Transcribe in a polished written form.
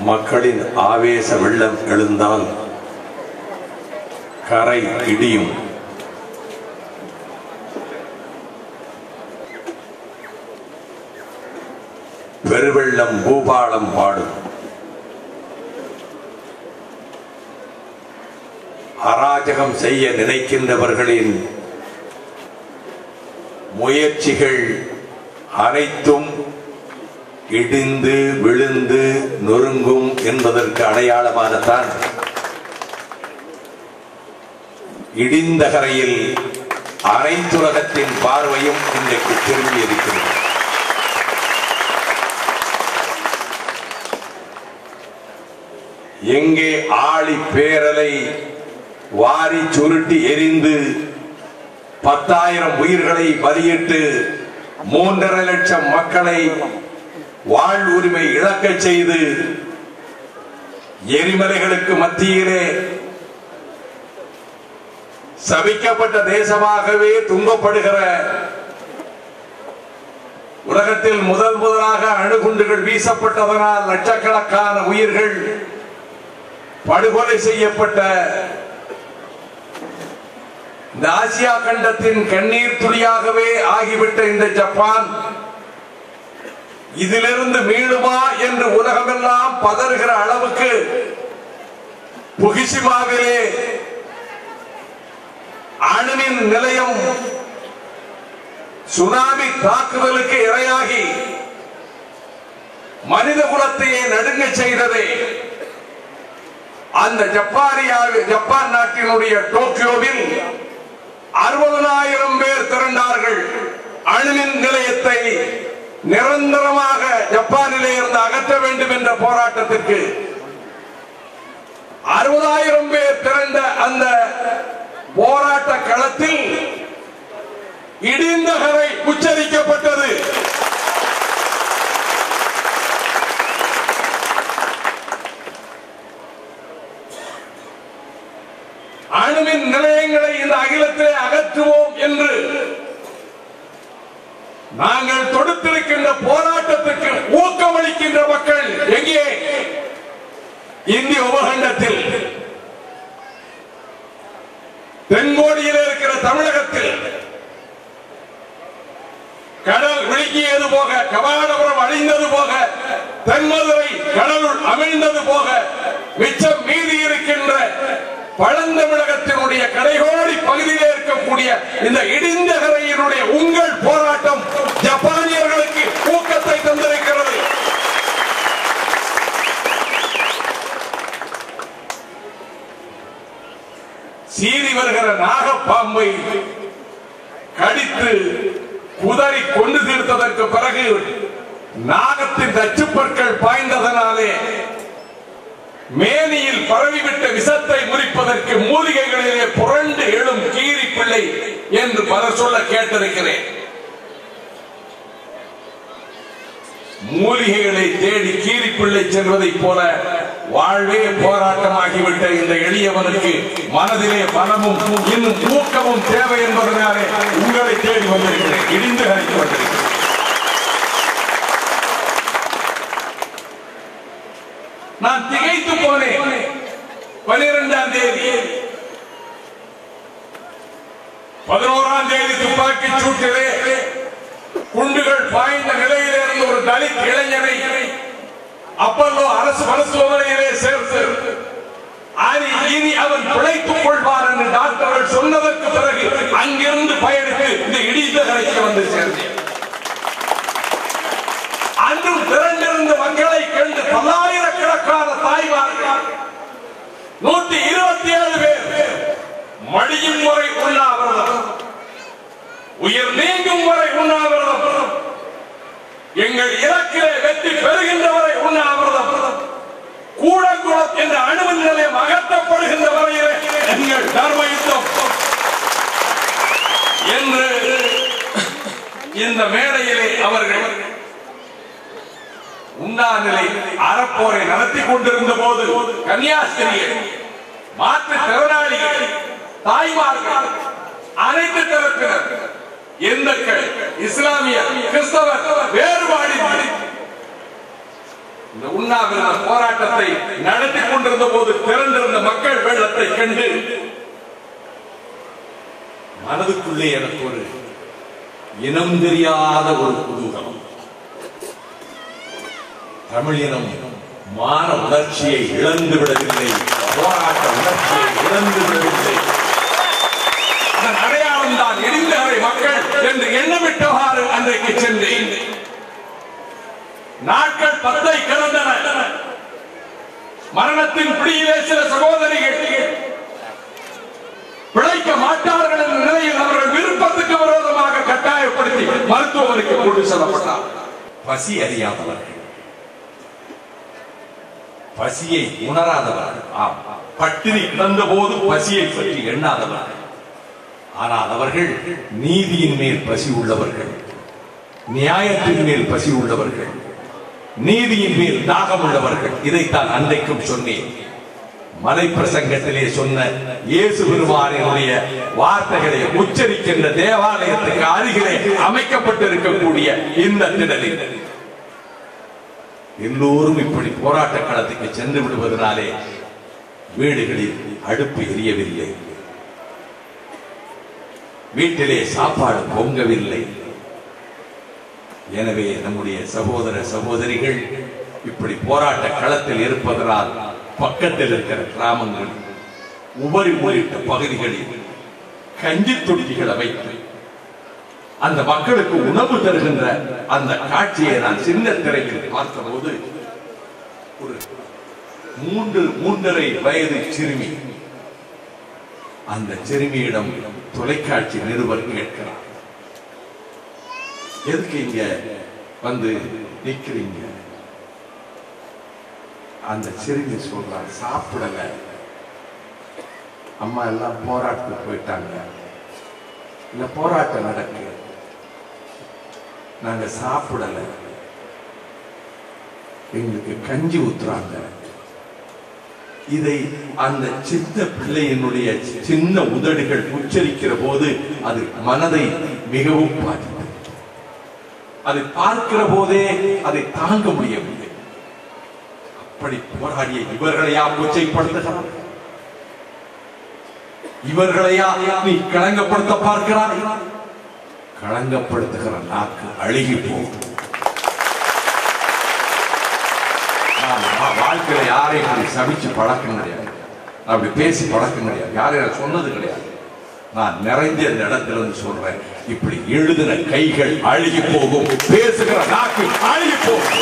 மக்களின் ஆவேச வெள்ளம் எழுந்தால் கரை இடியும். பெருவெள்ளம் பூபாலம் பாடும். அராஜகம் செய்ய நினைக்கின்றவர்களின் முயற்சிகள் அனைத்தும் இடிந்து விழுந்து நொறுங்கும் என்பதற்கு அடையாளமாகத்தான் இடிந்த கரையில் அனைத்துலகத்தின் பார்வையும் இன்றைக்கு திரும்பி இருக்கிறது. எங்கே ஆழி பேரலை வாரி சுருட்டி எரிந்து 10,000 உயிர்களை பலியிட்டு 3.5 லட்சம் மக்களை வாழ்வுரிமை இழக்க செய்து எரிமலைகளுக்கு மத்தியிலே சபிக்கப்பட்ட தேசமாகவே துன்பப்படுகிற, உலகத்தில் முதலாக அணுகுண்டுகள் வீசப்பட்டதனால் லட்சக்கணக்கான உயிர்கள் படுகொலை செய்யப்பட்ட இந்த ஆசியா கண்டத்தின் கண்ணீர் துளியாகவே ஆகிவிட்ட இந்த ஜப்பான் இதிலிருந்து மீளுமா என்று உலகமெல்லாம் பதறுகிற அளவுக்கு புகிஷிமாவிலே அணுமின் நிலையம் சுனாமி தாக்குதலுக்கு இரையாகி மனித குலத்தையே நடுங்க செய்ததே அந்த ஜப்பான் நாட்டினுடைய டோக்கியோவில் 60,000 பேர் திரண்டார்கள். அணுமின் நிலையத்தை நிரந்தரமாக ஜப்பானிலே இருந்து அகற்ற வேண்டும் என்ற போராட்டத்திற்கு 60,000 பேர் திரண்ட அந்த போராட்ட களத்தில் இடிந்த கரை உச்சரிக்கப்பட்டது. அணுமின் நிலையங்களை இந்த அகிலத்திலே அகற்றுவோம் என்று நாங்கள் தொடுத்திருக்கின்ற போராட்டத்திற்கு ஊக்கமளிக்கின்ற மக்கள் எங்கே? இந்திய உபகண்டத்தில், தென்கோடியில் இருக்கிற தமிழகத்தில் கடல் விழுங்கியது போக, கபாடபுரம் அழிந்தது போக, தென்மதுரை கடலுள் அமிழ்ந்தது போக, மிச்சம் மீதி இருக்கின்ற பழந்தமிழகத்தினுடைய கடைகோடி பகுதியிலே இருக்கக்கூடிய இந்த இடிந்த கரையினுடைய உங்கள் போராட்டம் ஜப்பானியர்களுக்கு ஊக்கத்தை தந்திருக்கிறது. சீறி வருகிற நாகப்பாம்பை கடித்து குதறி கொண்டு தீர்த்ததற்கு பிறகு நாகத்தின் நச்சுப்பற்கள் பாய்ந்ததனாலே மேனியில் பரவிவிட்ட விஷத்தை முறிப்பதற்கு மூலிகைகளிலே புரண்டு எழும் கீரி பிள்ளை என்று பலர் சொல்ல கேட்டிருக்கிறேன். மூலிகைகளை தேடி கீரி பிள்ளை செல்வதை போல வாழ்வே போராட்டமாகிவிட்ட இந்த எளியவனுக்கு மனதிலே பலமும் இன்னும் ஊக்கமும் தேவை என்பதனாலே உங்களை தேடி வந்திருக்கிறேன். இடிந்து கரைக்கு வந்திருக்கிறேன். நான் திகைத்து போனேன். 12ஆம் தேதி 11ஆம் தேதி துப்பாக்கி சூட்டிலே குண்டுகள் பாய்ந்த நிலையிலே இருந்து ஒரு தலித் இளைஞனை அப்பல்லோ அரசு மருத்துவமனையிலே சேர்த்து இனி அவன் பிழைத்துக் கொள்வார் என்று டாக்டர்கள் சொன்னதற்கு பிறகு அங்கிருந்து பயணித்து இந்த இடிந்த கரைக்கு வந்து சேர்ந்தேன். அன்றும் திரண்டிருந்த மக்களை கண்டு 10,000கணக்கான தாய்மார்கள் 127 பேர் மடியும் முறை உண்ணாவிரதம், உயிர் நீங்கும் வரை உண்ணாவிரதம், எங்கள் இலக்கிலே வெற்றி பெறுகின்ற வரை உண்ணாவிரதம், கூடங்குளம் என்ற அணுமின் நிலையம் அகற்றப்படுகின்ற வரையிலே எங்கள் தர்ம யுத்தம் என்று இந்த மேடையிலே அவர்கள் உண்ணாநிலை அறப்போரை நடத்தி கொண்டிருந்த போது கன்னியாஸ்திரிகள், மாற்றுத்திறனாளிகள், தாய்மார்கள், அனைத்து தரப்பினர், இந்துக்கள், இஸ்லாமிய, கிறிஸ்தவர் வேறுபாடு இந்த உண்ணாவிரத போராட்டத்தை நடத்தி கொண்டிருந்த போது திரண்டிருந்த மக்கள் வெள்ளத்தை கண்டு மனதுக்குள்ளே எனக்கு ஒரு இனம் தெரியாத ஒரு குதூகலம். தமிழ் இனம் மான உணர்ச்சியை இழந்து விடவில்லை, போராட்ட உணர்ச்சியை இழந்து விடவில்லை. அதன் அடையாளம் தான் இடிந்தவரை மக்கள் என்று எண்ணமிட்டவாறு அன்றைக்கு சென்றேன். நாட்கள் 10 கடந்தன. மரணத்தின் பிடியிலே சில சகோதரிகள் பிழைக்க மாட்டார்கள் என்ற நிலையில் அவர்கள் விருப்பத்துக்கு விரோதமாக கட்டாயப்படுத்தி மருத்துவமனைக்கு கொண்டு செல்லப்பட்டார். பசி அறியாதவர்கள், பசியை உணராதவர்கள், பட்டினி கிடந்த போது பசியை பற்றி எண்ணாதவர்கள். ஆனால் அவர்கள் நீதியின் மேல் பசி உள்ளவர்கள், நியாயத்தின் மேல் பசி உள்ளவர்கள், நீதியின் மேல் தாகம் உள்ளவர்கள். இதைத்தான் அன்றைக்கும் சொன்னேன். மலை பிரசங்கத்திலே சொன்ன இயேசு பெருமானினுடைய வார்த்தைகளை உச்சரிக்கின்ற தேவாலயத்துக்கு அருகிலே அமைக்கப்பட்டிருக்கக்கூடிய இந்த திடலில் எல்லோரும் இப்படி போராட்ட களத்துக்கு சென்று விடுவதனாலே வீடுகளில் அடுப்பு எரியவில்லை, வீட்டிலே சாப்பாடு பொங்கவில்லை. எனவே நம்முடைய சகோதர சகோதரிகள் இப்படி போராட்ட களத்தில் இருப்பதனால் பக்கத்தில் இருக்கிற கிராமங்கள், உபரி உள்ளிட்ட பகுதிகளில் கஞ்சி தொட்டிகளை வைத்து அந்த மக்களுக்கு உணவு தருகின்ற அந்த காட்சியை நான் சின்ன திரையில் பார்த்தபோது ஒரு 3.5 வயது சிறுமி, அந்த சிறுமியிடம் தொலைக்காட்சி நிருபர் கேட்கிறார், எதுக்கு இங்க வந்து நிக்கிறீங்க? அந்த சிறுமி சொல்றாங்க, சாப்பிடல, அம்மா எல்லாம் போராட்டத்துக்கு போயிட்டாங்க, இல்ல போராட்டம் நடக்கு, நாங்க சாப்பிடல, எங்களுக்கு கஞ்சி ஊத்துறாங்க. இதை அந்த சின்ன பிள்ளையினுடைய சின்ன உதடுகள் உச்சரிக்கிற போது அது மனதை மிகவும் பாதித்தது. அதை பார்க்கிற போதே அதை தாங்க முடியவில்லை. அப்படி போராடிய இவர்களையா கொச்சைப்படுத்துகிறார்? இவர்களையா நீ களங்கப்படுத்த பார்க்கிறாய்? களங்கப்படுத்துகிற நாக்கு அழுகி போகும். வாழ்க்கையில யாரையும் சபிச்சு பழக்கம் கிடையாது, அப்படி பேசி பழக்கம் கிடையாது, யாரையும் சொன்னது கிடையாது. நான் நிறைந்த இந்த இடத்திலிருந்து சொல்றேன், இப்படி எழுதின கைகள் அழுகி போகும், பேசுகிற நாக்கு அழுகி போகும்.